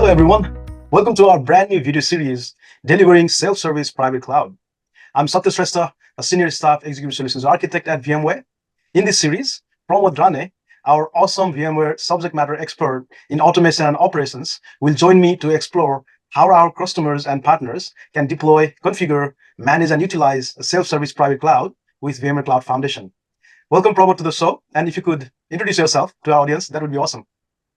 Hello everyone, welcome to our brand new video series, Delivering Self-Service Private Cloud. I'm Satya Shrestha, a Senior Staff Executive Solutions Architect at VMware. In this series, Pramod Rane, our awesome VMware subject matter expert in automation and operations, will join me to explore how our customers and partners can deploy, configure, manage, and utilize a self-service private cloud with VMware Cloud Foundation. Welcome, Pramod, to the show. And if you could introduce yourself to our audience, that would be awesome.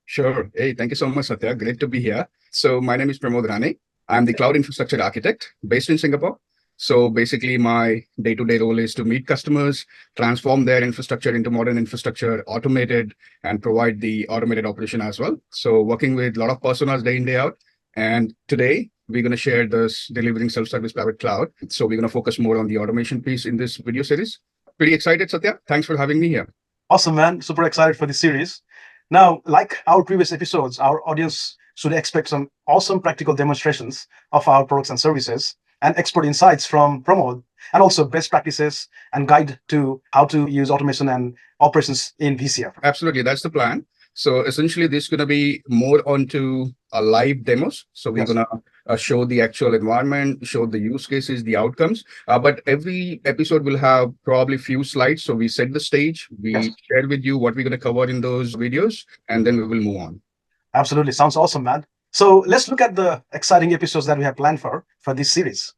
Sure. Hey, thank you so much, Satya. Great to be here. So my name is Pramod Rane. I'm the cloud infrastructure architect based in Singapore. So basically my day-to-day role is to meet customers, transform their infrastructure into modern infrastructure, automated, and provide the automated operation as well. So working with a lot of personas day in, day out. And today we're going to share this delivering self-service private cloud. So we're going to focus more on the automation piece in this video series. Pretty excited, Satya. Thanks for having me here. Awesome, man. Super excited for this series. Now, like our previous episodes, our audience should expect some awesome practical demonstrations of our products and services and expert insights from Pramod, and also best practices and guide to how to use automation and operations in VCF. Absolutely. That's the plan. So essentially, this is going to be more onto live demos. So we're going to show the actual environment, show the use cases, the outcomes. But every episode will have probably few slides. So we set the stage, we share with you what we're going to cover in those videos, and then we will move on. Absolutely. Sounds awesome, man. So let's look at the exciting episodes that we have planned for this series.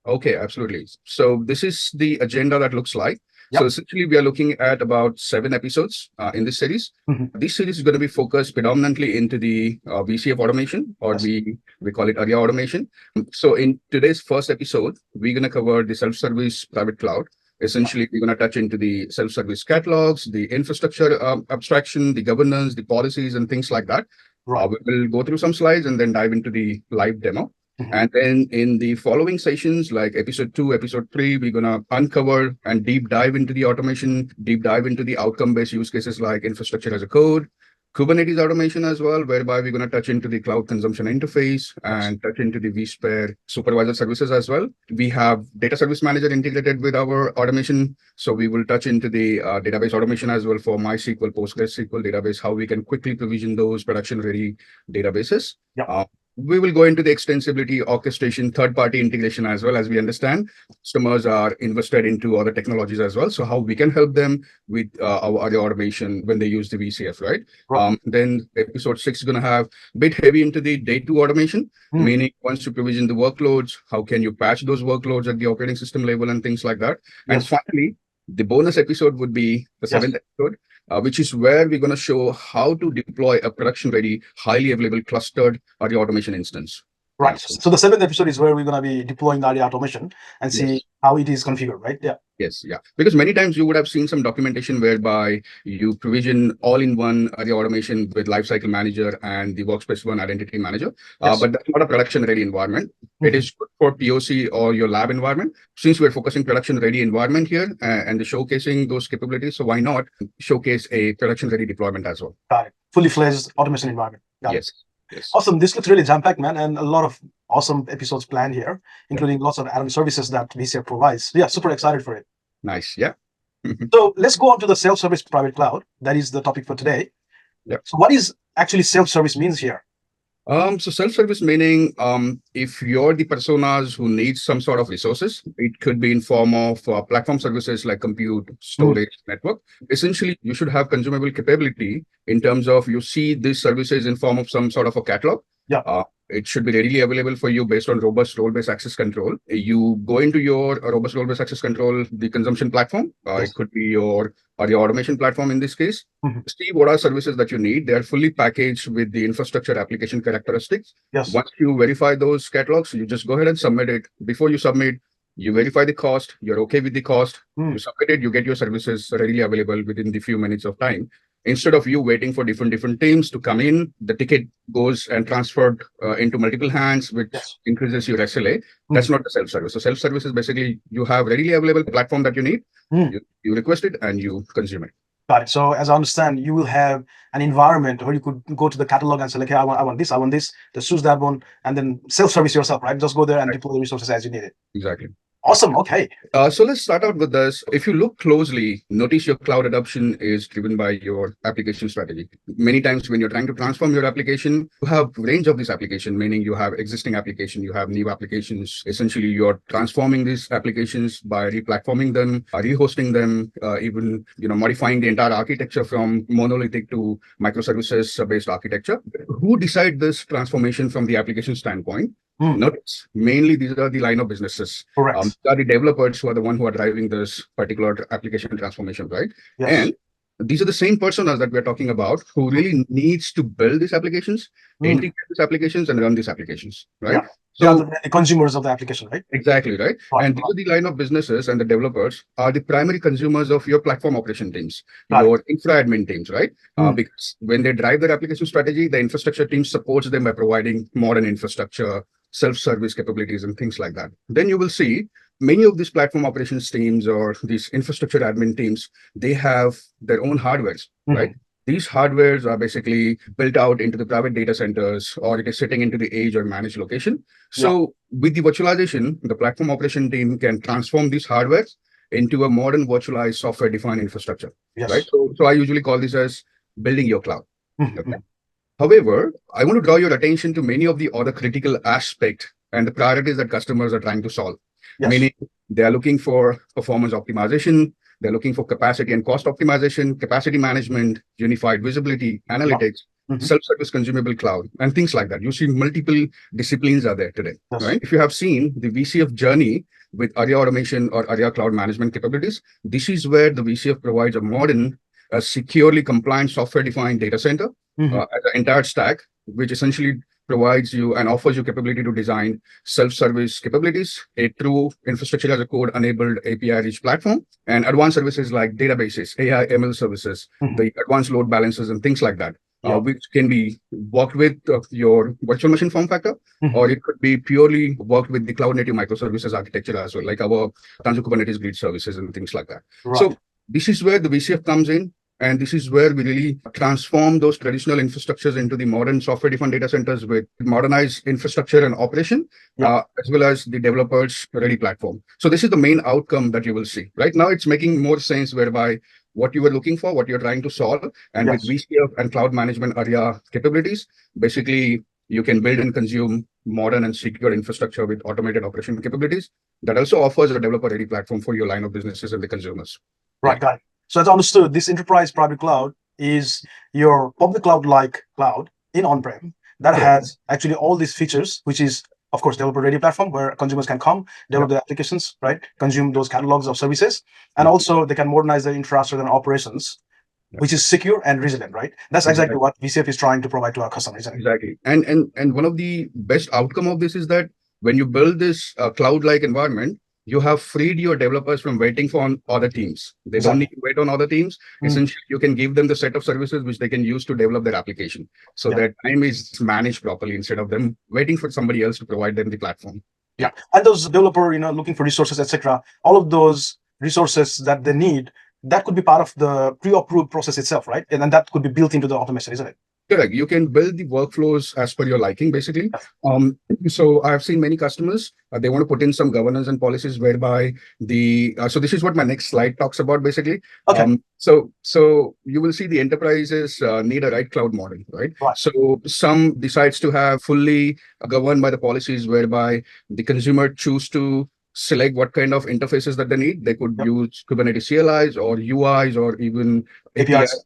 Okay, absolutely. So this is the agenda that looks like. So essentially, we are looking at about 7 episodes in this series. This series is going to be focused predominantly into the VCF automation, or we call it Aria Automation. So in today's first episode, we're going to cover the self-service private cloud. Essentially, we're going to touch into the self-service catalogs, the infrastructure abstraction, the governance, the policies, and things like that. We will go through some slides and then dive into the live demo. And then in the following sessions, like episode 2, episode 3, we're going to uncover and deep dive into the automation, deep dive into the outcome-based use cases like infrastructure as a code, Kubernetes automation as well, whereby we're going to touch into the cloud consumption interface and touch into the vSphere supervisor services as well. We have data service manager integrated with our automation. So we will touch into the database automation as well for MySQL, PostgreSQL database, how we can quickly provision those production-ready databases. We will go into the extensibility, orchestration, third-party integration as well. As we understand, customers are invested into other technologies as well. So how we can help them with our automation when they use the VCF, right? Then episode 6 is going to have a bit heavy into the day 2 automation, meaning once you provision the workloads, how can you patch those workloads at the operating system level and things like that. And finally, the bonus episode would be the 7th episode, which is where we're going to show how to deploy a production-ready, highly available clustered Aria automation instance. Right. So the 7th episode is where we're going to be deploying the Aria automation and see how it is configured, right? Yes. Because many times you would have seen some documentation whereby you provision all-in-one Aria automation with Lifecycle Manager and the Workspace ONE Identity Manager. But that's not a production-ready environment. It is good for POC or your lab environment. Since we're focusing production-ready environment here and showcasing those capabilities, so why not showcase a production-ready deployment as well? Got it. Fully fledged automation environment. Yes. Awesome. This looks really jam-packed, man, and a lot of awesome episodes planned here, including lots of add-on services that VCF provides. Super excited for it. Nice. So let's go on to the self-service private cloud. That is the topic for today. So what is actually self-service means here? So self-service meaning if you're the personas who need some sort of resources, it could be in form of platform services like compute, storage, network. Essentially, you should have consumable capability in terms of you see these services in form of some sort of a catalog. It should be readily available for you based on robust role-based access control. You go into your robust role-based access control, the consumption platform. It could be your automation platform in this case. See what are services that you need. They are fully packaged with the infrastructure application characteristics. Once you verify those catalogs, you just go ahead and submit it. Before you submit, you verify the cost. You're okay with the cost. You submit it. You get your services readily available within the few minutes of time. Instead of you waiting for different teams to come in, the ticket goes and transferred into multiple hands, which increases your SLA. That's not the self-service. So self-service is basically you have readily available platform that you need. You request it and you consume it. Got it. So as I understand, you will have an environment where you could go to the catalog and say, like, hey, I want this, just choose that one, and then self-service yourself, right? Just go there and deploy the resources as you need it. Exactly. Awesome. Okay. So let's start out with this. If you look closely, notice your cloud adoption is driven by your application strategy. Many times when you're trying to transform your application, you have range of this application, meaning you have existing application, you have new applications. Essentially, you're transforming these applications by replatforming them, rehosting them, even modifying the entire architecture from monolithic to microservices-based architecture. Who decide this transformation from the application standpoint? Notice mainly these are the line of businesses. Correct. These are the developers who are the one who are driving this particular application transformation, right? Yes. And these are the same personas that we're talking about who really needs to build these applications, integrate these applications, and run these applications, right? Yeah. So the consumers of the application, right? exactly, right? And these are the line of businesses, and the developers are the primary consumers of your platform operation teams, your infra admin teams, right? Because when they drive their application strategy, the infrastructure team supports them by providing modern infrastructure, self-service capabilities, and things like that. Then you will see many of these platform operations teams or these infrastructure admin teams, they have their own hardwares, right? These hardwares are basically built out into the private data centers, or it is sitting into the edge or managed location. So with the virtualization, the platform operation team can transform these hardwares into a modern virtualized software-defined infrastructure, right? So I usually call this as building your cloud. Okay? However, I want to draw your attention to many of the other critical aspects and the priorities that customers are trying to solve. Meaning they are looking for performance optimization, they're looking for capacity and cost optimization, capacity management, unified visibility, analytics, self-service consumable cloud, and things like that. You see multiple disciplines are there today, right? If you have seen the VCF journey with Aria Automation or Aria Cloud Management capabilities, this is where the VCF provides a modern, securely compliant software-defined data center as an entire stack, which essentially provides you and offers you capability to design self-service capabilities, a true infrastructure as a code-enabled API-rich platform, and advanced services like databases, AI, ML services, the advanced load balancers, and things like that, which can be worked with your virtual machine form factor, or it could be purely worked with the cloud-native microservices architecture as well, like our Tanzu Kubernetes grid services and things like that. So this is where the VCF comes in. And this is where we really transform those traditional infrastructures into the modern software-defined data centers with modernized infrastructure and operation, as well as the developers' ready platform. So this is the main outcome that you will see. Right now, it's making more sense whereby what you were looking for, what you're trying to solve, and with VCF and cloud management area capabilities, basically you can build and consume modern and secure infrastructure with automated operation capabilities that also offers a developer-ready platform for your line of businesses and the consumers. Right, got it. So as I understood, this enterprise private cloud is your public cloud-like cloud in on-prem that has actually all these features, which is, of course, developer-ready platform where consumers can come, develop their applications, right? Consume those catalogs of services. And also they can modernize their infrastructure and operations, which is secure and resilient, right? That's exactly what VCF is trying to provide to our customers. Exactly. And one of the best outcome of this is that when you build this cloud-like environment, you have freed your developers from waiting for other teams. They don't need to wait on other teams. Essentially, you can give them the set of services which they can use to develop their application. So their time is managed properly instead of them waiting for somebody else to provide them the platform. Yeah. And those developer, looking for resources, etc., all of those resources that they need, that could be part of the pre-approved process itself, right? And then that could be built into the automation, isn't it? Correct. You can build the workflows as per your liking, basically. So I've seen many customers, they want to put in some governance and policies whereby so this is what my next slide talks about, basically. So you will see the enterprises need a right cloud model, right? So some decides to have fully governed by the policies whereby the consumer choose to select what kind of interfaces that they need. They could use Kubernetes CLIs or UIs or even APIs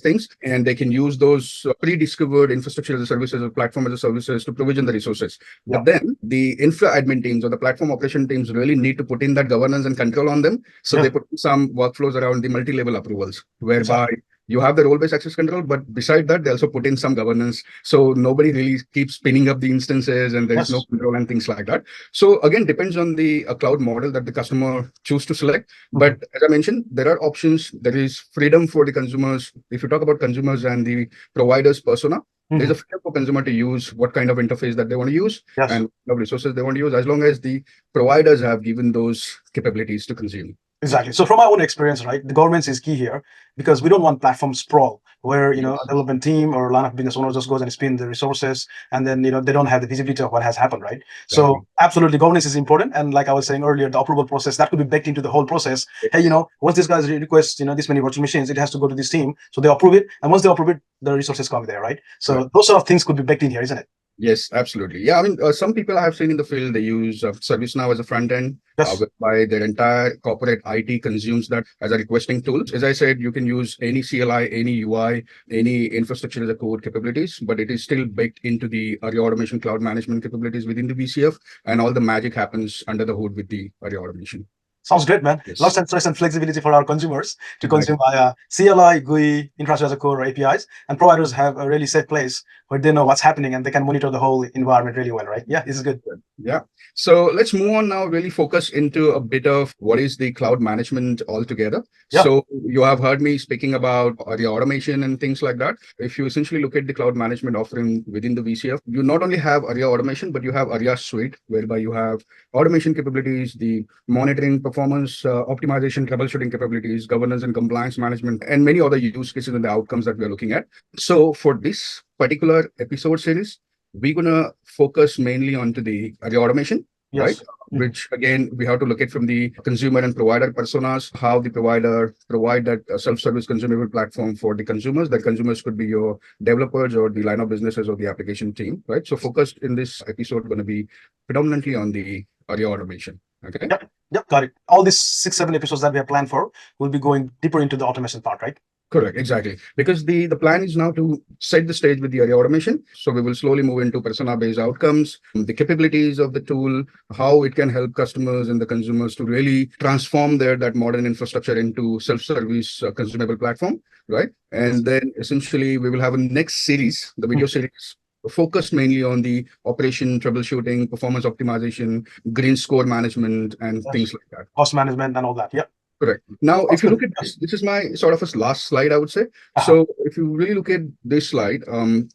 things, and they can use those pre-discovered infrastructure as a services or platform as a services to provision the resources. But then the infra admin teams or the platform operation teams really need to put in that governance and control on them. So they put some workflows around the multi-level approvals, whereby you have the role-based access control, but beside that, they also put in some governance. So nobody really keeps spinning up the instances and there is no control and things like that. So again, depends on the cloud model that the customer choose to select. But as I mentioned, there are options. There is freedom for the consumers. If you talk about consumers and the providers persona, there's a freedom for consumer to use what kind of interface that they want to use and what resources they want to use, as long as the providers have given those capabilities to consume. Exactly. So from my own experience, right, the governance is key here because we don't want platform sprawl where, Yes. a development team or line of business owner just goes and spin the resources and then, they don't have the visibility of what has happened, right? Exactly. So absolutely governance is important. And like I was saying earlier, the approval process that could be baked into the whole process. Hey, Yes. once this guys request, this many virtual machines, it has to go to this team. So they approve it. And once they approve it, the resources come there, right? Correct. So those sort of things could be baked in here, isn't it? Yes, absolutely. Yeah, I mean, some people I have seen in the field, they use ServiceNow as a front end, Yes. whereby their entire corporate IT consumes that as a requesting tool. As I said, you can use any CLI, any UI, any infrastructure as a code capabilities, but it is still baked into the Aria Automation cloud management capabilities within the VCF, and all the magic happens under the hood with the Aria Automation. Sounds great, man. Yes. Lots of choice and flexibility for our consumers to Exactly. consume via CLI, GUI, infrastructure as a core, or APIs. And providers have a really safe place where they know what's happening and they can monitor the whole environment really well, right? Yeah, this is good. Yeah. So let's move on now, really focus into a bit of what is the cloud management altogether. Yeah. So you have heard me speaking about the automation and things like that. If you essentially look at the cloud management offering within the VCF, you not only have Aria Automation, but you have Aria Suite, whereby you have automation capabilities, the monitoring, performance, optimization, troubleshooting capabilities, governance and compliance management, and many other use cases and the outcomes that we are looking at. So for this particular episode series, we're gonna focus mainly onto the automation, right? Yes. Which again we have to look at from the consumer and provider personas, how the provider provide that self-service consumable platform for the consumers. That consumers could be your developers or the line of businesses or the application team, right? So focused in this episode going to be predominantly on the automation. Okay. Yep, got it. All these 6, 7 episodes that we have planned for will be going deeper into the automation part, right? Correct, exactly. Because the plan is now to set the stage with the Aria Automation. So we will slowly move into persona-based outcomes, the capabilities of the tool, how it can help customers and the consumers to really transform that modern infrastructure into self-service consumable platform, right? And then essentially we will have a next series, the video series, focused mainly on the operation, troubleshooting, performance optimization, green score management, and things like that. Cost management and all that. Yep. Correct. Now, if you look at this is my sort of a last slide, I would say. So if you really look at this slide,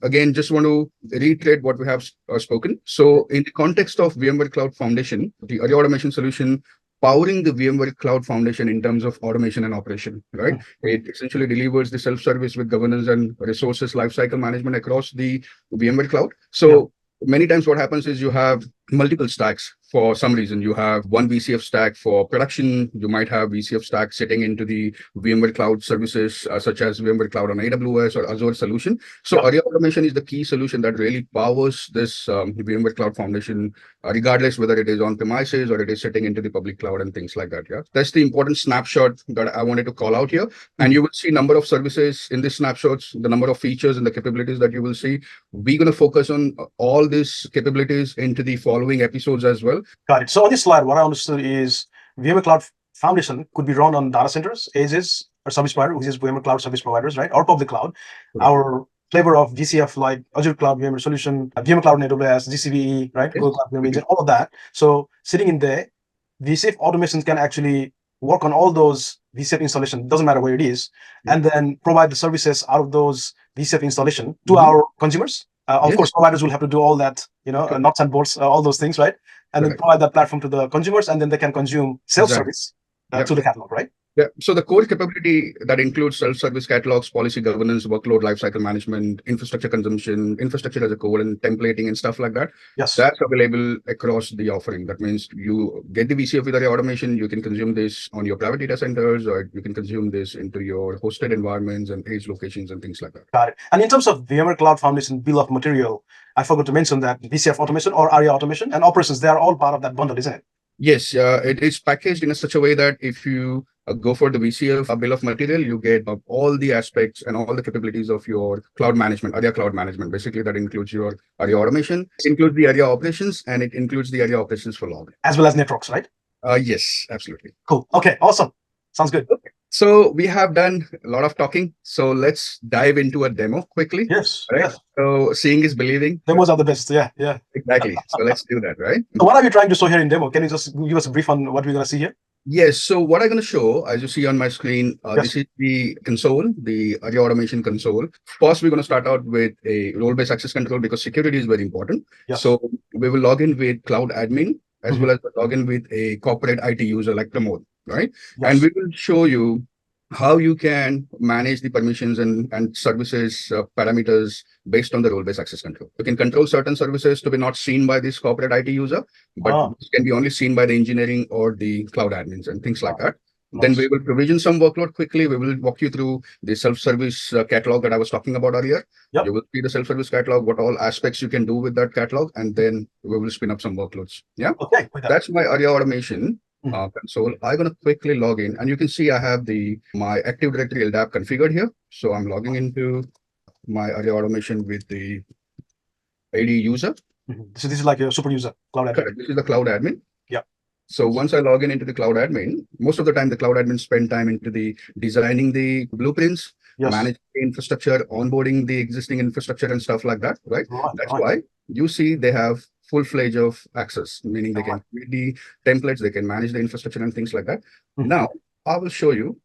again, just want to reiterate what we have spoken. So in the context of VMware Cloud Foundation, the Aria Automation solution powering the VMware Cloud Foundation in terms of automation and operation, right? It essentially delivers the self-service with governance and resources lifecycle management across the VMware Cloud. So many times what happens is you have multiple stacks. For some reason, you have one VCF stack for production. You might have VCF stack sitting into the VMware Cloud services, such as VMware Cloud on AWS or Azure solution. So Aria Automation is the key solution that really powers this VMware Cloud Foundation, regardless whether it is on premises or it is sitting into the public cloud and things like that. Yeah, that's the important snapshot that I wanted to call out here. And you will see number of services in these snapshots, the number of features and the capabilities that you will see. We're going to focus on all these capabilities into the following episodes as well. Got it. So on this slide, what I understood is VMware Cloud Foundation could be run on data centers, edges, or service provider, which is VMware Cloud service providers, right? Or public cloud. Our flavor of VCF like Azure Cloud VMware Solution, VMware Cloud on AWS, GCVE, right? Google Cloud VMware Engine, all of that. So sitting in there, VCF automations can actually work on all those VCF installation, doesn't matter where it is, and then provide the services out of those VCF installation to our consumers. Of course, providers will have to do all that, nuts and bolts, all those things, right? And then provide that platform to the consumers, and then they can consume self-service to the catalog, right? Yeah. So the core capability that includes self-service catalogs, policy governance, workload lifecycle management, infrastructure consumption, infrastructure as a code, and templating and stuff like that. Yes. That's available across the offering. That means you get the VCF with Aria Automation. You can consume this on your private data centers, or you can consume this into your hosted environments and edge locations and things like that. Got it. And in terms of VMware Cloud Foundation bill of material, I forgot to mention that VCF automation or Aria automation and operations, they are all part of that bundle, isn't it? Yes, it is packaged in such a way that if you go for the VCF bill of material, you get all the aspects and all the capabilities of your cloud management, Aria Cloud Management. Basically, that includes your Aria Automation, it includes the Aria Operations, and it includes the Aria Operations for log. As well as networks, right? Yes, absolutely. Cool. Okay, awesome. Sounds good. Okay. So we have done a lot of talking. So let's dive into a demo quickly. Yes. Right. Yes. So seeing is believing. Demos are the best. Yeah. Exactly. So let's do that, right? So what are we trying to show here in demo? Can you just give us a brief on what we're going to see here? Yes. So what I'm going to show, as you see on my screen, this is the console, the Aria Automation console. First, we're going to start out with a role-based access control because security is very important. Yes. So we will log in with Cloud Admin as well as log in with a corporate IT user like Pramod. right? Yes. And we will show you how you can manage the permissions and services parameters based on the role-based access control. You can control certain services to be not seen by this corporate IT user, but can be only seen by the engineering or the cloud admins and things like that. Then we will provision some workload quickly. We will walk you through the self-service catalog that I was talking about earlier. Yep. You will see the self-service catalog, what all aspects you can do with that catalog, and then we will spin up some workloads. Yeah. Okay. That's my Aria Automation console. I'm going to quickly log in, and you can see I have my Active Directory LDAP configured here. So I'm logging into my Aria Automation with the AD user. So this is like a super user, cloud admin. Correct. This is the cloud admin. Yeah. So once I log in into the cloud admin, most of the time the cloud admin spend time into the designing the blueprints, managing the infrastructure, onboarding the existing infrastructure and stuff like that, right? That's why you see they have full-fledged of access, meaning they can create the templates, they can manage the infrastructure and things like that. Now, I will show you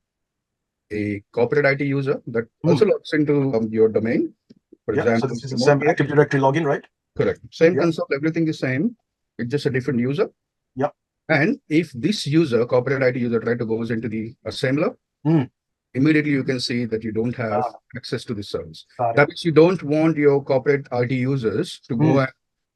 a corporate IT user that also logs into your domain. For example, so this is the same Active Directory login, right? Correct. Same console, everything is same. It's just a different user. Yeah. And if this user, corporate IT user, try to goes into the assembler, immediately you can see that you don't have access to the service. That means you don't want your corporate IT users to go and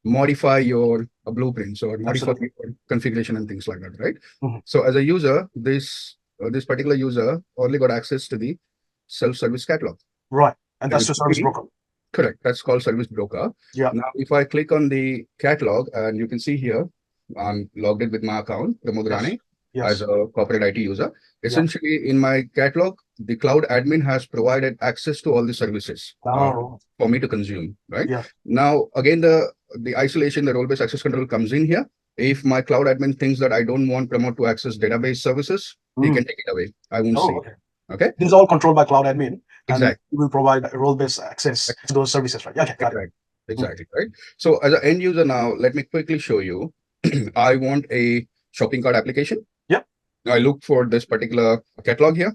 modify your blueprints or modify your configuration and things like that, right? So as a user, this particular user only got access to the self-service catalog. Right. And that's the service broker. Correct. That's called service broker. Yeah. Now, if I click on the catalog, and you can see here, I'm logged in with my account, Pramod Rane, as a corporate IT user. Essentially, in my catalog, the cloud admin has provided access to all the services for me to consume, right? Now, again, the isolation, the role-based access control comes in here. If my cloud admin thinks that I don't want Pramod to access database services, he can take it away. I won't see it. Okay. This is all controlled by cloud admin. Exactly. We will provide role-based access to those services, right? Okay, got it. Exactly, right? So as an end user now, let me quickly show you. I want a shopping cart application. Yeah. I look for this particular catalog here.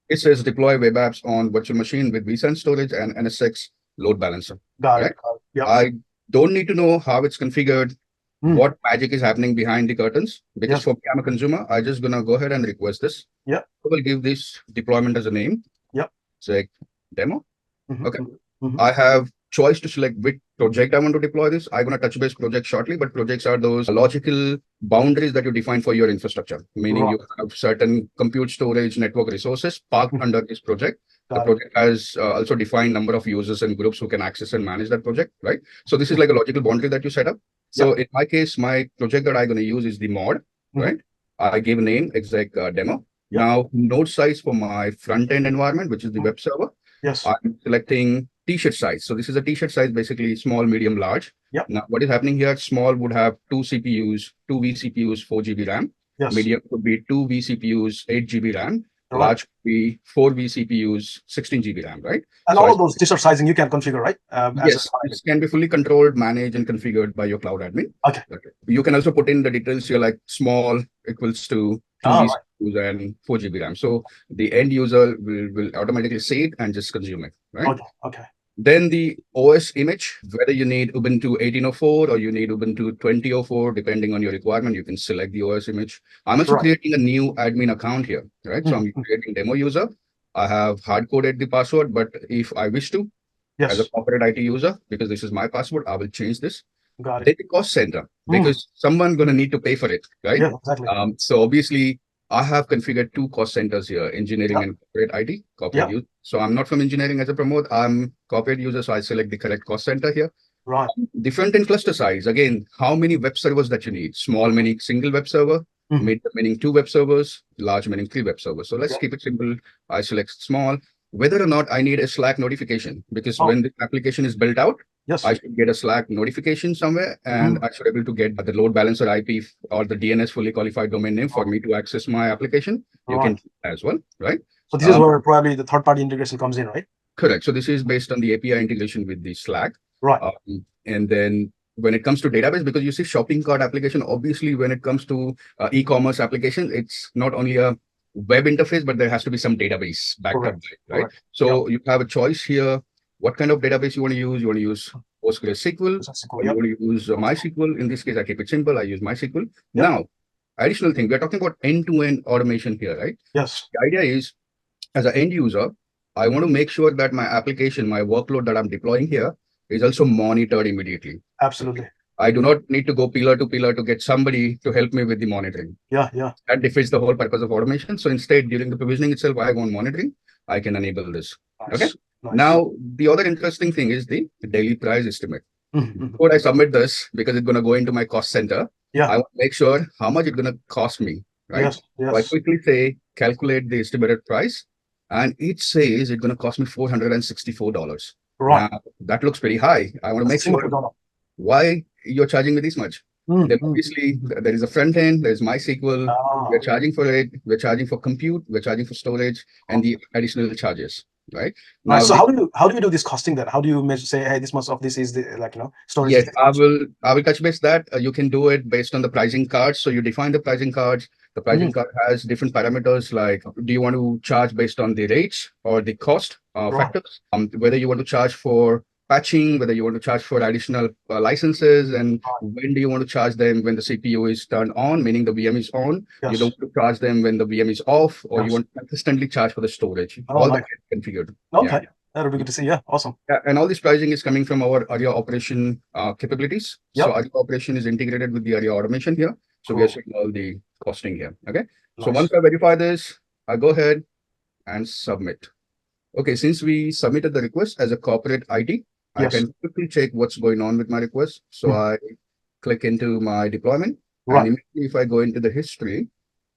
It says deploy web apps on virtual machine with vSAN storage and NSX load balancer. Got it. Yeah. I don't need to know how it's configured, what magic is happening behind the curtains, because for me, I'm a consumer. I'm just going to go ahead and request this. Yeah. I will give this deployment as a name. Yeah. Say demo. Okay. I have choice to select which project I want to deploy this. I'm going to touch base project shortly, but projects are those logical boundaries that you define for your infrastructure, meaning you have certain compute storage network resources parked under this project. The project has also defined number of users and groups who can access and manage that project, right? So this is like a logical boundary that you set up. So in my case, my project that I'm going to use is the mod, right? I gave a name, exec demo. Now, node size for my front-end environment, which is the web server. Yes. I'm selecting t-shirt size. So this is a t-shirt size, basically small, medium, large. Yeah. Now, what is happening here? Small would have 2 CPUs, 2 vCPUs, 4 GB RAM. Yes. Medium could be 2 vCPUs, 8 GB RAM. Large could be 4 vCPUs, 16 GB RAM, right? And all of those t-shirt sizing you can configure, right? Yes, it can be fully controlled, managed, and configured by your cloud admin. Okay. You can also put in the details here, like small equals to 2 vCPUs and 4 GB RAM. So the end user will automatically see it and just consume it, right? Okay. Then the OS image, whether you need Ubuntu 18.04 or you need Ubuntu 20.04, depending on your requirement, you can select the OS image. I'm also creating a new admin account here, right? So I'm creating demo user. I have hard-coded the password, but if I wish to, as a corporate IT user, because this is my password, I will change this. Got it. Then the cost center, because someone going to need to pay for it, right? Yeah, exactly. So obviously, I have configured 2 cost centers here, engineering and corporate IT, corporate use. So I'm not from engineering as a Pramod, I'm corporate user, so I select the correct cost center here. Right. The front-end cluster size, again, how many web servers that you need? Small meaning single web server, mid meaning 2 web servers, large meaning 3 web servers. So let's keep it simple. I select small. Whether or not I need a Slack notification, because when the application is built out, I should get a Slack notification somewhere, and I should be able to get the load balancer IP or the DNS fully qualified domain name for me to access my application. You can do that as well, right? So this is where probably the third-party integration comes in, right? Correct. So this is based on the API integration with the Slack. Right. And then when it comes to database, because you see shopping cart application, obviously when it comes to e-commerce application, it's not only a web interface, but there has to be some database backed up, right? So you have a choice here. What kind of database you want to use? You want to use PostgreSQL, or you want to use MySQL. In this case, I keep it simple. I use MySQL. Now, additional thing, we're talking about end-to-end automation here, right? Yes. The idea is, as an end user, I want to make sure that my application, my workload that I'm deploying here is also monitored immediately. Absolutely. I do not need to go pillar to pillar to get somebody to help me with the monitoring. Yeah. That defeats the whole purpose of automation. So instead, during the provisioning itself, I want monitoring. I can enable this. Nice. Okay. Nice. Now, the other interesting thing is the daily price estimate. Before I submit this, because it's going to go into my cost center, I want to make sure how much it's going to cost me, right? Yes. So I quickly say, calculate the estimated price, and it says it's going to cost me $464. Right. Now, that looks pretty high. I want to make sure why you're charging me this much. Then obviously, there is a front end, there's MySQL, we're charging for it, we're charging for compute, we're charging for storage, and the additional charges, right? Now, so how do you do this costing then? How do you measure, say, hey, this much of this is the storage? Yes, I will touch base that. You can do it based on the pricing cards. So you define the pricing cards. The pricing card has different parameters like, do you want to charge based on the rates or the cost factors? Whether you want to charge for patching, whether you want to charge for additional licenses, and when do you want to charge them when the CPU is turned on, meaning the VM is on. You don't want to charge them when the VM is off, or you want to consistently charge for the storage. All that gets configured. Okay. That'll be good to see. Yeah, awesome. And all this pricing is coming from our Aria operation capabilities. So Aria operation is integrated with the Aria automation here. So we are seeing all the costing here. Okay. So once I verify this, I go ahead and submit. Okay. Since we submitted the request as a corporate IT, I can quickly check what's going on with my request. So I click into my deployment. And immediately if I go into the history,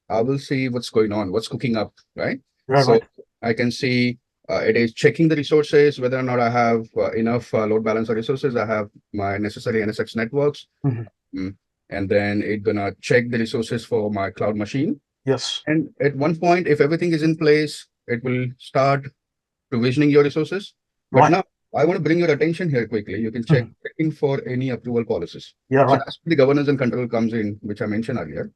I will see what's going on, what's cooking up, right? So I can see it is checking the resources, whether or not I have enough load balancer resources. I have my necessary NSX networks. And then it's going to check the resources for my cloud machine. Yes. And at one point, if everything is in place, it will start provisioning your resources. But now I want to bring your attention here quickly. You can check checking for any approval policies. So that's where the governance and control comes in, which I mentioned earlier.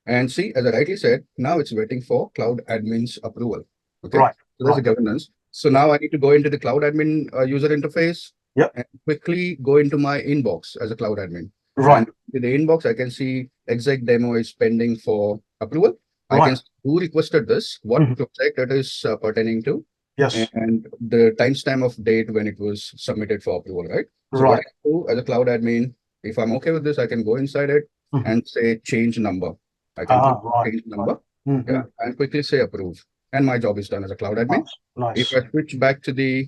And see, as I rightly said, now it's waiting for cloud admin's approval. Okay. So there's a governance. So now I need to go into the cloud admin user interface and quickly go into my inbox as a cloud admin. And in the inbox, I can see exec demo is pending for approval. I can see who requested this, what project it is pertaining to, and the timestamp of date when it was submitted for approval, right? So what I do as a cloud admin, if I'm okay with this, I can go inside it and say change number. I can change number and quickly say approve. And my job is done as a cloud admin. If I switch back to the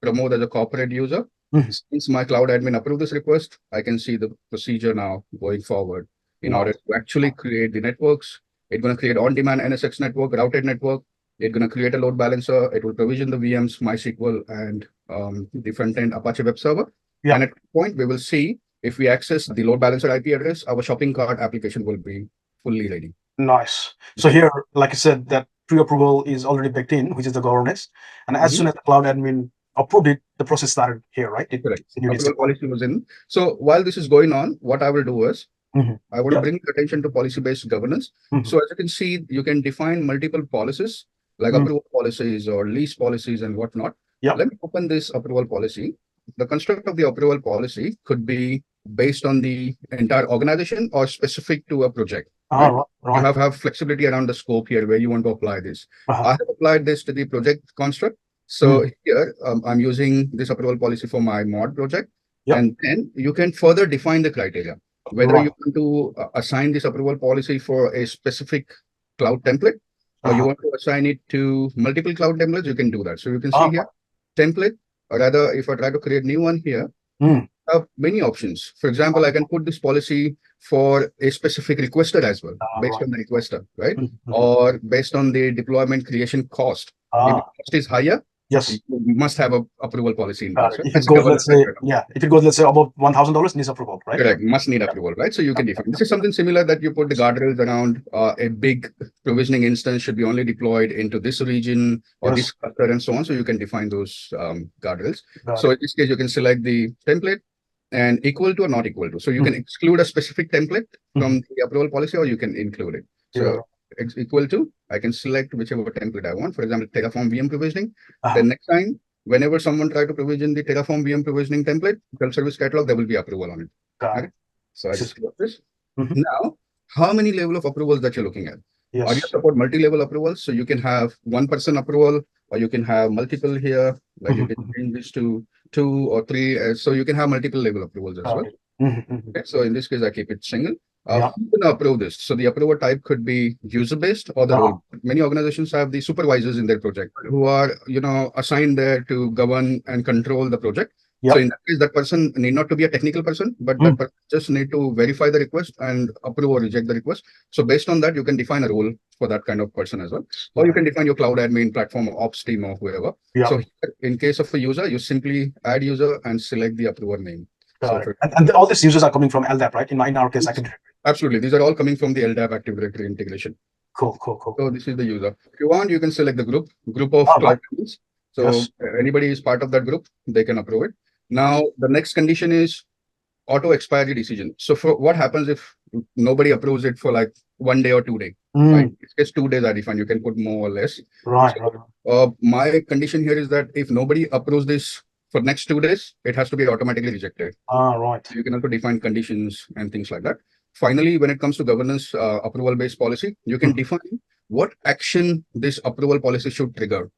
Pramod as a corporate user, since my cloud admin approved this request, I can see the procedure now going forward in order to actually create the networks. It's going to create on-demand NSX network, routed network. It's going to create a load balancer. It will provision the VMs, MySQL, and the front-end Apache web server. And at that point, we will see if we access the load balancer IP address, our shopping cart application will be fully ready. Nice. So here, like I said, that pre-approval is already baked in, which is the governance. And as soon as the cloud admin approved it, the process started here, right? Correct. Approval policy was in. So while this is going on, what I will do is I want to bring attention to policy-based governance. So as you can see, you can define multiple policies like approval policies or lease policies and whatnot. Let me open this approval policy. The construct of the approval policy could be based on the entire organization or specific to a project. You have flexibility around the scope here where you want to apply this. I have applied this to the project construct. So here I'm using this approval policy for my mod project. And then you can further define the criteria. Whether you want to assign this approval policy for a specific cloud template or you want to assign it to multiple cloud templates, you can do that. So you can see here, template, or rather, if I try to create new one here, I have many options. For example, I can put this policy for a specific requester as well, based on the requester, right? Or based on the deployment creation cost. If the cost is higher, you must have an approval policy in place. Right? If it goes, let's say, above $1,000, needs approval, right? Correct. Must need approval, right? So you can define. This is something similar that you put the guardrails around a big provisioning instance should be only deployed into this region or this cluster and so on. So you can define those guardrails. So in this case, you can select the template and equal to or not equal to. So you can exclude a specific template from the approval policy or you can include it. So equal to, I can select whichever template I want. For example, Terraform VM provisioning. Then next time, whenever someone try to provision the Terraform VM provisioning template, self-service catalog, there will be approval on it. Okay? So I just close this. Now, how many level of approvals that you're looking at. Yes. Aria support multi-level approvals, so you can have one person approval, or you can have multiple here, like you can change this to 2 or 3, so you can have multiple level approvals as well. Okay, so in this case, I keep it single. Yeah. Who can approve this? So the approval type could be user-based or the role. Many organizations have the supervisors in their project who are, assigned there to govern and control the project. So in that case, that person need not to be a technical person, but that person just need to verify the request and approve or reject the request. So based on that, you can define a role for that kind of person as well. Or you can define your cloud admin, platform, ops team, or whoever. So in case of a user, you simply add user and select the approver name. And all these users are coming from LDAP, right? In our case, Active Directory. Absolutely. These are all coming from the LDAP Active Directory integration. Cool. So this is the user. If you want, you can select the group of cloud admins. So anybody is part of that group, they can approve it. Now, the next condition is auto expiry decision. So for what happens if nobody approves it for like 1 day or 2 days? Right? It's 2 days are defined. You can put more or less. My condition here is that if nobody approves this for next 2 days, it has to be automatically rejected. You can also define conditions and things like that. Finally, when it comes to governance approval-based policy, you can define what action this approval policy should trigger.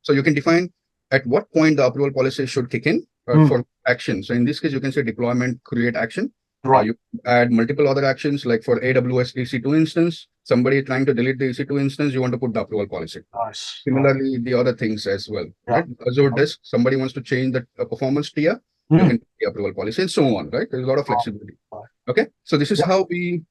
So you can define at what point the approval policy should kick in for action. So in this case, you can say deployment, create action. You add multiple other actions, like for AWS EC2 instance, somebody trying to delete the EC2 instance, you want to put the approval policy. Similarly, the other things as well. Right? Azure Disk, somebody wants to change the performance tier, you can put the approval policy and so on. Right? There's a lot of flexibility. Okay. So this is how we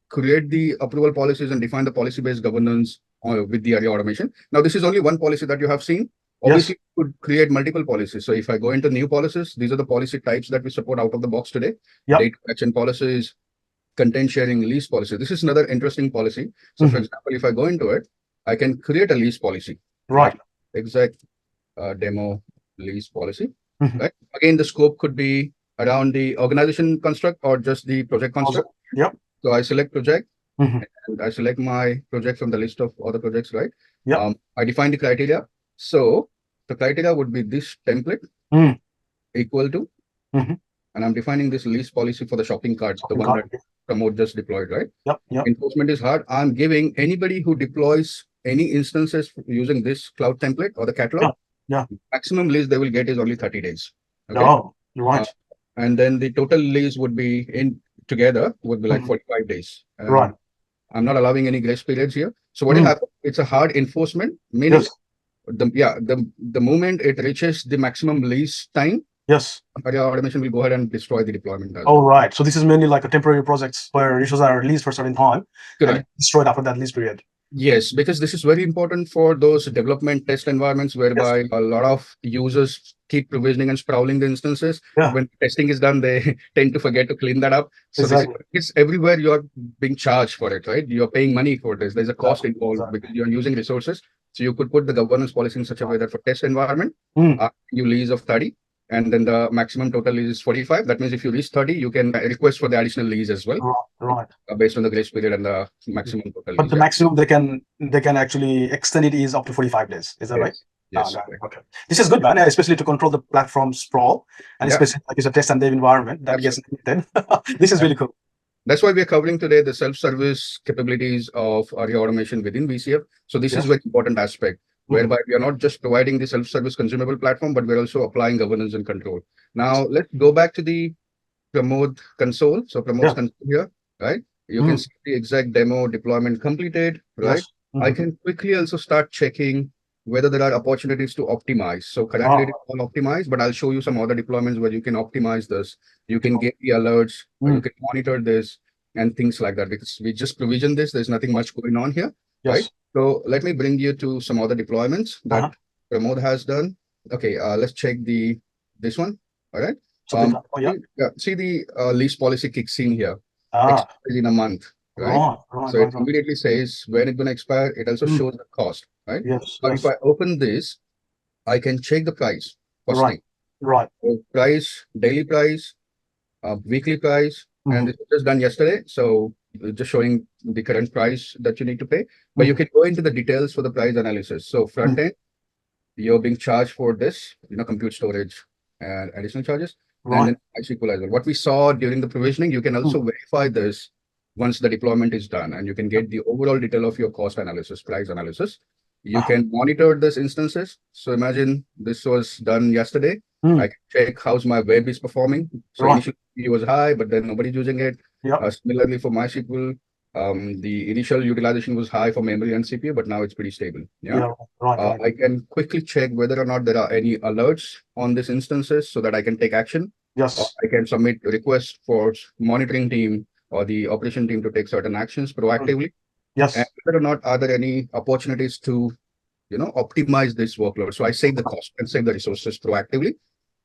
create the approval policies and define the policy-based governance with the Aria automation. Now, this is only one policy that you have seen. Obviously, you could create multiple policies. So if I go into new policies, these are the policy types that we support out of the box today. Data action policies, content sharing, lease policy. This is another interesting policy. So for example, if I go into it, I can create a lease policy. Exact demo lease policy. Right. Again, the scope could be around the organization construct or just the project construct. So I select project and I select my project from the list of other projects, right? I define the criteria. So the criteria would be this template equal to, and I'm defining this lease policy for the shopping carts, the one that Pramod just deployed, right? Enforcement is hard. I'm giving anybody who deploys any instances using this cloud template or the catalog, maximum lease they will get is only 30 days. Okay? And then the total lease would be together would be like 45 days. I'm not allowing any grace periods here. So what will happen? It's a hard enforcement, meaning the moment it reaches the maximum lease time, Aria automation will go ahead and destroy the deployment. Right. So this is mainly like a temporary projects where issues are released for a certain time and destroyed after that lease period. Yes, because this is very important for those development test environments whereby a lot of users keep provisioning and sprawling the instances. When testing is done, they tend to forget to clean that up. So it's everywhere you're being charged for it, right? You're paying money for this. There's a cost involved because you're using resources. So you could put the governance policy in such a way that for test environment, you lease of 30. And then the maximum total lease is 45. That means if you lease 30, you can request for the additional lease as well. Based on the grace period and the maximum total. But the maximum they can actually extend it is up to 45 days. Is that right? Yes. Okay. This is good, man. Especially to control the platform sprawl and especially like it's a test and dev environment that gets limited. This is really cool. That's why we are covering today the self-service capabilities of Aria automation within VCF. So this is a very important aspect, whereby we are not just providing the self-service consumable platform, but we're also applying governance and control. Now, let's go back to the Pramod console. So Pramod's console here, right? You can see the exact demo deployment completed, right? I can quickly also start checking whether there are opportunities to optimize. So currently it's all optimized, but I'll show you some other deployments where you can optimize this. You can get the alerts, you can monitor this and things like that, because we just provision this. There's nothing much going on here, right? So let me bring you to some other deployments that Pramod has done. Okay, let's check this one. All right. See the lease policy kicks in here. Expires in a month, right? So it immediately says when it's going to expire. It also shows the cost, right? Now, if I open this, I can check the price. First thing. So price, daily price, weekly price, and this was just done yesterday. So just showing the current price that you need to pay. But you can go into the details for the price analysis. So front end, you're being charged for this, compute storage and additional charges. And then price equalizer. What we saw during the provisioning, you can also verify this once the deployment is done, and you can get the overall detail of your cost analysis, price analysis. You can monitor these instances. So imagine this was done yesterday. I can check how's my web is performing. So initially it was high, but then nobody's using it. Similarly for MySQL, the initial utilization was high for memory and CPU, but now it's pretty stable. I can quickly check whether or not there are any alerts on these instances so that I can take action. I can submit requests for monitoring team or the operation team to take certain actions proactively. And whether or not are there any opportunities to, optimize this workload. So I save the cost and save the resources proactively.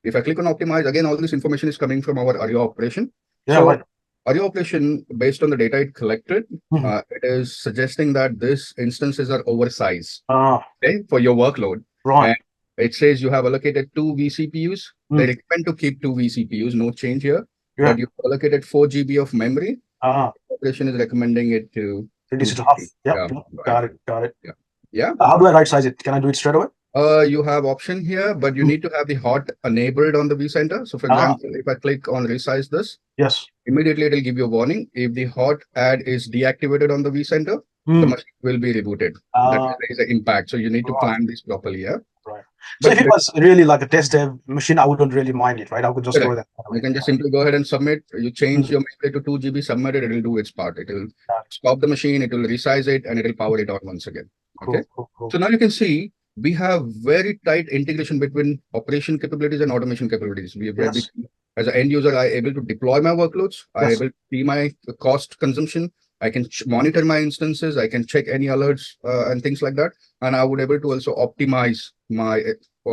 If I click on optimize, again, all this information is coming from our Aria operation. Aria operation, based on the data it collected, it is suggesting that these instances are oversized for your workload. And it says you have allocated 2 vCPUs. They recommend to keep 2 vCPUs, no change here. But you allocated 4 GB of memory. Operation is recommending it to reduce it to half. Got it. How do I right size it? Can I do it straight away? You have option here, but you need to have the hot enabled on the vCenter. So for example, if I click on resize this, immediately it will give you a warning. If the hot add is deactivated on the vCenter, the machine will be rebooted. That is an impact. So you need to plan this properly. So if it was really like a test dev machine, I wouldn't really mind it, right? I would just go there. You can just simply go ahead and submit. You change your memory to 2 GB, submit it, it will do its part. It will stop the machine, it will resize it, and it will power it on once again. Cool. So now you can see we have very tight integration between operation capabilities and automation capabilities. We have as an end user, I am able to deploy my workloads. I am able to see my cost consumption. I can monitor my instances. I can check any alerts and things like that. And I would be able to also optimize my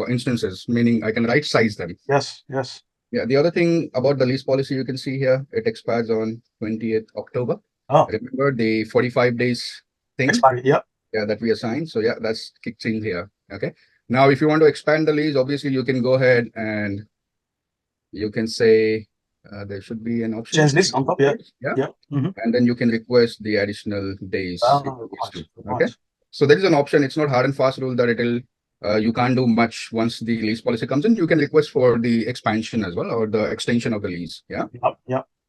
instances, meaning I can right size them. Yeah. The other thing about the lease policy, you can see here, it expires on 20th October. Remember the 45 days thing? Expiry, that we assigned. So that's kicked in here. Okay. Now, if you want to expand the lease, obviously you can go ahead and you can say there should be an option. Change this on top. And then you can request the additional days. Okay. So there is an option. It's not hard and fast rule that it'll you can't do much once the lease policy comes in. You can request for the expansion as well or the extension of the lease.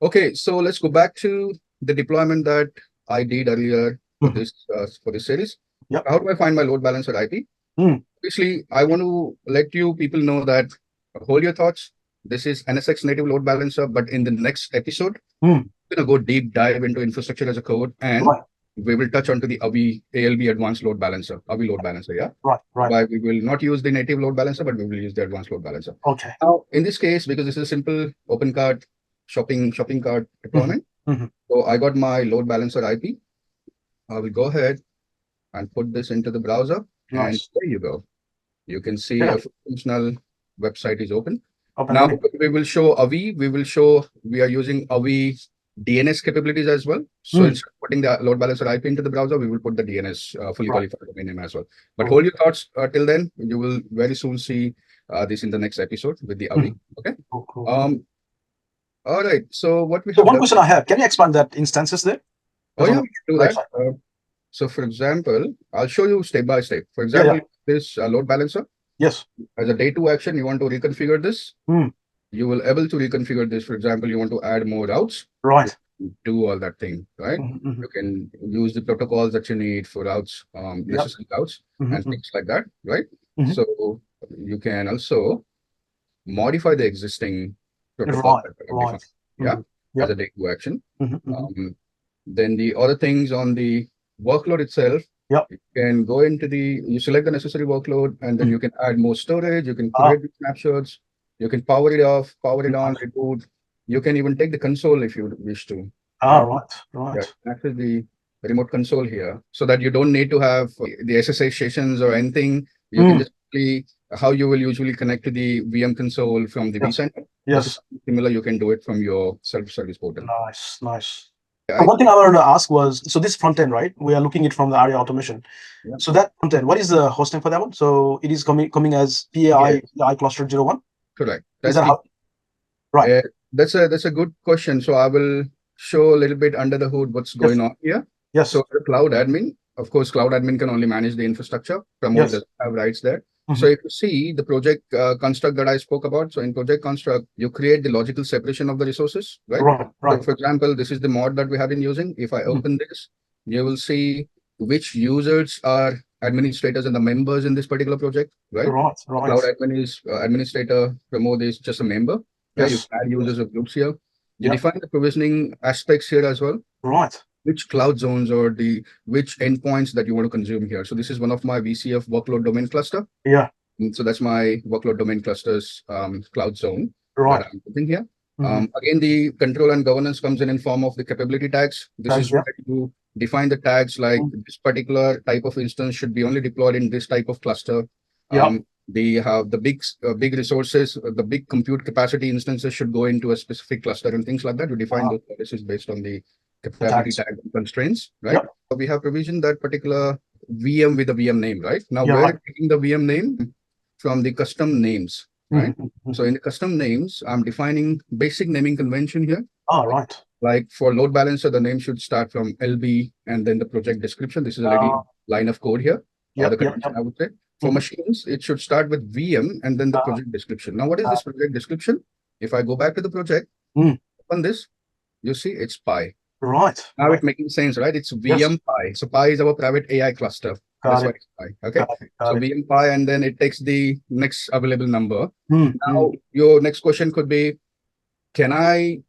Okay. So let's go back to the deployment that I did earlier for this series. How do I find my load balancer IP? Obviously, I want to let you people know that hold your thoughts. This is NSX native load balancer, but in the next episode, we're going to go deep dive into infrastructure as a code, and we will touch onto the AVI ALB advanced load balancer, AVI load balancer. But we will not use the native load balancer, but we will use the advanced load balancer. Now, in this case, because this is a simple open cart shopping cart deployment, so I got my load balancer IP. I will go ahead and put this into the browser, and there you go. You can see a functional website is open. Now we will show AVI. We are using AVI DNS capabilities as well. So instead of putting the load balancer IP into the browser, we will put the DNS fully qualified domain name as well. But hold your thoughts till then. You will very soon see this in the next episode with the AVI. Okay. All right. So what we have. One question I have: can you expand that instances there? Oh yeah, we can do that. So for example, I'll show you step by step. For example, this load balancer. As a day 2 action, you want to reconfigure this. You will able to reconfigure this. For example, you want to add more routes. Do all that thing, right? You can use the protocols that you need for routes, necessary routes, and things like that, right? So you can also modify the existing protocol. As a day 2 action. Then the other things on the workload itself. You can go into you select the necessary workload, and then you can add more storage. You can create the snapshots. You can power it off, power it on, reboot. You can even take the console if you wish to. Access the remote console here, so that you don't need to have the SSH sessions or anything. You can just see how you will usually connect to the VM console from the vCenter. Similar, you can do it from your self-service portal. Nice. One thing I wanted to ask was, so this front end, right? We are looking at from the Aria Automation. So that front end, what is the hosting for that one? So it is coming as PAI cluster 01. Correct. Is that how? That's a good question. So I will show a little bit under the hood what's going on here. So the cloud admin, of course, cloud admin can only manage the infrastructure. Pramod doesn't have rights there. So if you see the project construct that I spoke about, so in project construct, you create the logical separation of the resources, right? Right, So right. for example, this is the mod that we have been using. If I open this, you will see which users are administrators and the members in this particular project, right? Right, The cloud right. admin is administrator, Pramod is just a member. Yeah, you Yes. can add users of groups here. You Yeah. define the provisioning aspects here as well, Right. which cloud zones or the which endpoints that you want to consume here. So this is one of my VCF workload domain cluster. Yeah. So that's my workload domain clusters cloud zone Right. that I'm putting here. Again, the control and governance comes in form of the capability tags. This Thanks. is Yeah. where you define the tags like this particular type of instance should be only deployed in this type of cluster. Yeah. They have the big resources, the big compute capacity instances should go into a specific cluster and things like that. You define those policies based on the capability tag constraints, right? Yeah. We have provisioned that particular VM with a VM name, right? Now, Yeah, where right. it's taking the VM name from the custom names, right? So in the custom names, I'm defining basic naming convention here. Oh, right. Like for load balancer, the name should start from LB and then the project description. This is already line of code here. Yeah, The yeah, convention, I would say. For machines, it should start with VM and then the project description. Now, what is this project description? If I go back to the project, open this, you see it's Pi. Right. Now it's making sense, right? It's VM Pi. So Pi is our private AI cluster. That's why it's Pi. Okay. So VM Pi, and then it takes the next available number. Now, your next question could be, can I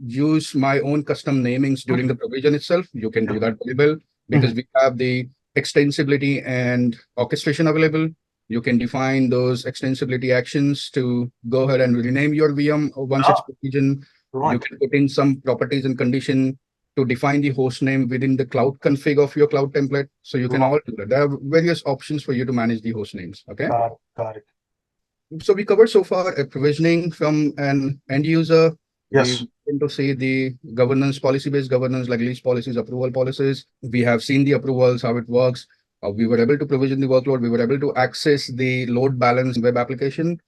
use my own custom namings during the provision itself? You can do that available because we have the extensibility and orchestration available. You can define those extensibility actions to go ahead and rename your VM once it's provisioned. You can put in some properties and condition to define the host name within the cloud config of your cloud template. So you can all do that. There are various options for you to manage the host names. Okay. Got it. So we covered so far a provisioning from an end user. Yes. We going to see the governance, policy-based governance like lease policies, approval policies. We have seen the approvals, how it works. We were able to provision the workload. We were able to access the load balance web application.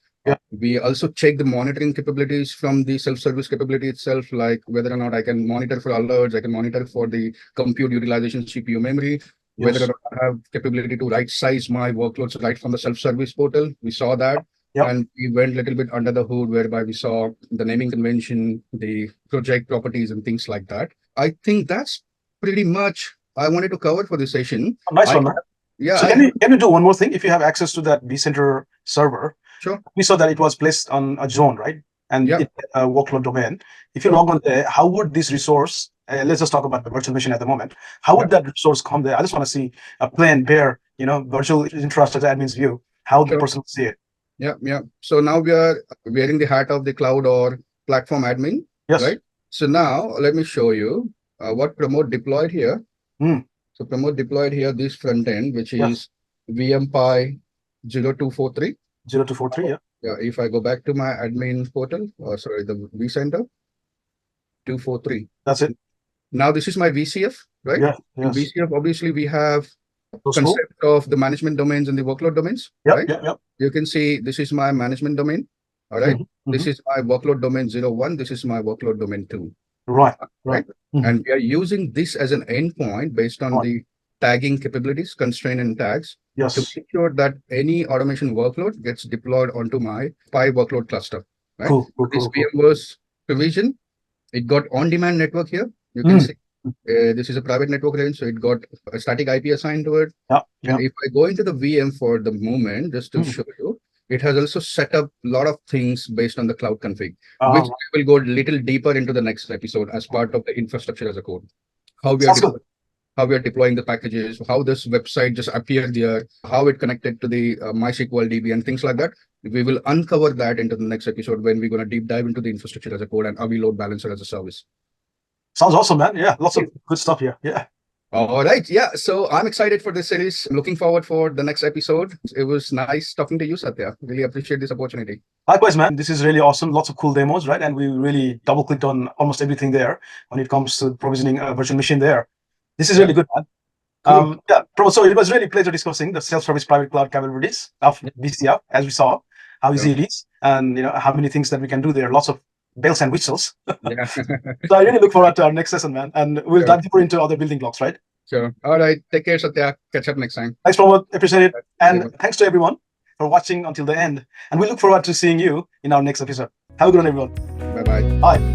We also check the monitoring capabilities from the self-service capability itself, like whether or not I can monitor for alerts, I can monitor for the compute utilization, CPU memory, whether or not I have capability to right size my workloads right from the self-service portal. We saw that. And we went a little bit under the hood whereby we saw the naming convention, the project properties and things like that. I think that's pretty much I wanted to cover for this session. Nice one, man. Yeah. So can you do one more thing? If you have access to that vCenter server, sure. We saw that it was placed on a zone, right? And it workload domain. If you log on there, how would this resource, let's just talk about the virtual machine at the moment. How would that resource come there? I just want to see a plain, bare, virtual infrastructure admin's view, how the person will see it. Yeah. So now we are wearing the hat of the cloud or platform admin, right? So now let me show you what Pramod deployed here. So Pramod deployed here this front end, which is VMPI 0243. 0243, yeah. Yeah, if I go back to my admin portal, sorry, the vCenter, 243. That's it. Now this is my VCF, right? Yeah. In VCF, obviously we have Those concept of the management domains and the workload domains, right? Yep. You can see this is my management domain. All right. This is my workload domain 01. This is my workload domain 2. Right. And we are using this as an endpoint based on the tagging capabilities, constraint and tags to make sure that any automation workload gets deployed onto my Pi workload cluster. Right. This VMware's provision, it got on-demand network here. You can see this is a private network range, so it got a static IP assigned to it. And if I go into the VM for the moment, just to show you, it has also set up a lot of things based on the cloud config, which we will go a little deeper into the next episode as part of the infrastructure as a code. How we are deploying the packages, how this website just appeared there, how it connected to the MySQL DB and things like that. We will uncover that into the next episode when we're going to deep dive into the infrastructure as a code and Avi load balancer as a service. Sounds awesome, man. Yeah, lots of good stuff here. Yeah. All right. Yeah. So I'm excited for this series. Looking forward for the next episode. It was nice talking to you, Satya. Really appreciate this opportunity. Likewise, man. This is really awesome. Lots of cool demos, right? And we really double clicked on almost everything there when it comes to provisioning a virtual machine there. This is really good, man. Cool. So it was really a pleasure discussing the self-service private cloud capabilities of VCF, as we saw, how easy it is, and how many things that we can do there. Lots of bells and whistles. So I really look forward to our next session, man. And we'll dive deeper into other building blocks, right? Sure. All right. Take care, Satya. Catch up next time. Thanks, Pramod. Appreciate it. And thanks to everyone. for watching until the end. And we look forward to seeing you in our next episode. Have a good one, everyone. Bye-bye. Bye.